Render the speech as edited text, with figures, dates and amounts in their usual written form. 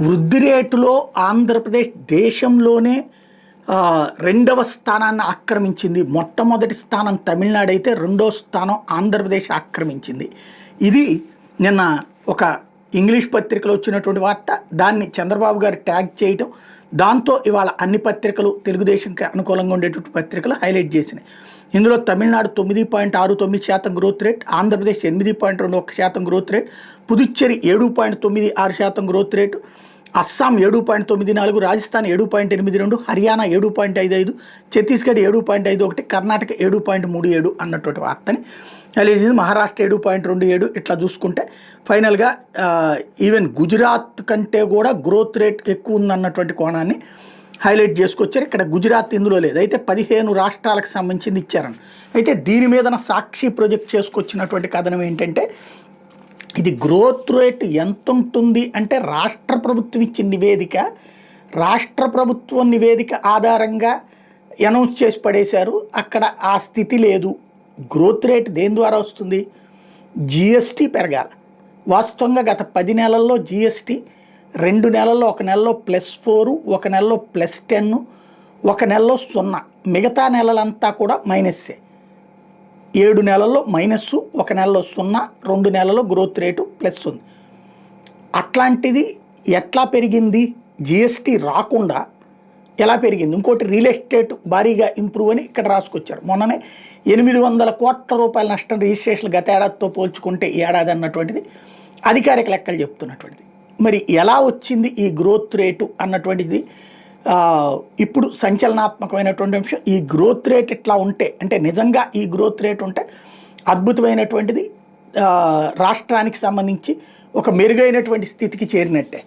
వృద్ధి రేటులో ఆంధ్రప్రదేశ్ దేశంలోనే రెండవ స్థానాన్ని ఆక్రమించింది. మొట్టమొదటి స్థానం తమిళనాడు అయితే రెండో స్థానం ఆంధ్రప్రదేశ్ ఆక్రమించింది. ఇది నిన్న ఒక ఇంగ్లీష్ పత్రికలో వచ్చినటువంటి వార్త. దాన్ని చంద్రబాబు గారు ట్యాగ్ చేయటం, దాంతో ఇవాళ అన్ని పత్రికలు తెలుగుదేశంకి అనుకూలంగా ఉండేటువంటి పత్రికలు హైలైట్ చేసినాయి. ఇందులో Tamil Nadu 9.69% growth rate, Andhra Pradesh 8.21% growth rate, Puducherry 7.96% growth rate, Assam 7.94, Rajasthan 7.82, Haryana 7.55, Chhattisgarh 7.51, Karnataka 7.37 అన్నటువంటి వార్తని తెలియజేసింది. మహారాష్ట్ర 7.27. ఇట్లా చూసుకుంటే ఫైనల్గా ఈవెన్ గుజరాత్ కంటే కూడా గ్రోత్ రేట్ ఎక్కువ ఉందన్నటువంటి కోణాన్ని హైలైట్ చేసుకొచ్చారు. ఇక్కడ గుజరాత్ ఇందులో లేదు, అయితే 15 రాష్ట్రాలకు సంబంధించింది ఇచ్చారని. అయితే దీని మీద సాక్షి ప్రొజెక్ట్ చేసుకొచ్చినటువంటి కథనం ఏంటంటే, ఇది గ్రోత్ రేట్ ఎంత ఉంటుంది అంటే రాష్ట్ర ప్రభుత్వం ఇచ్చిన నివేదిక, రాష్ట్ర ప్రభుత్వం నివేదిక ఆధారంగా అనౌన్స్ చేసి పడేశారు. అక్కడ ఆ స్థితి లేదు. గ్రోత్ రేట్ దేని ద్వారా వస్తుంది? జిఎస్టీ పెరగాలి. వాస్తవంగా గత 10 నెలల్లో జిఎస్టీ 2 నెలల్లో, ఒక నెలలో +4, ఒక నెలలో +10, ఒక నెలలో 0, మిగతా నెలలంతా కూడా మైనస్సే. 7 నెలల్లో మైనస్సు, ఒక నెలలో 0, 2 నెలల్లో గ్రోత్ రేటు ప్లస్ ఉంది. అట్లాంటిది ఎట్లా పెరిగింది? జిఎస్టీ రాకుండా ఎలా పెరిగింది? ఇంకోటి రియల్ ఎస్టేట్ భారీగా ఇంప్రూవ్ అని ఇక్కడ రాసుకొచ్చారు. మొన్ననే 800 కోట్ల రూపాయల నష్టం రిజిస్ట్రేషన్లు గత ఏడాదితో పోల్చుకుంటే ఈ ఏడాది అన్నటువంటిది అధికారిక లెక్కలు చెప్తున్నటువంటిది. మరి ఎలా వచ్చింది ఈ గ్రోత్ రేటు అన్నటువంటిది ఇప్పుడు సంచలనాత్మకమైనటువంటి అంశం. ఈ గ్రోత్ రేట్ ఇట్లా ఉంటే, అంటే నిజంగా ఈ గ్రోత్ రేట్ ఉంటే అద్భుతమైనటువంటిది, రాష్ట్రానికి సంబంధించి ఒక మెరుగైనటువంటి స్థితికి చేరినట్టే.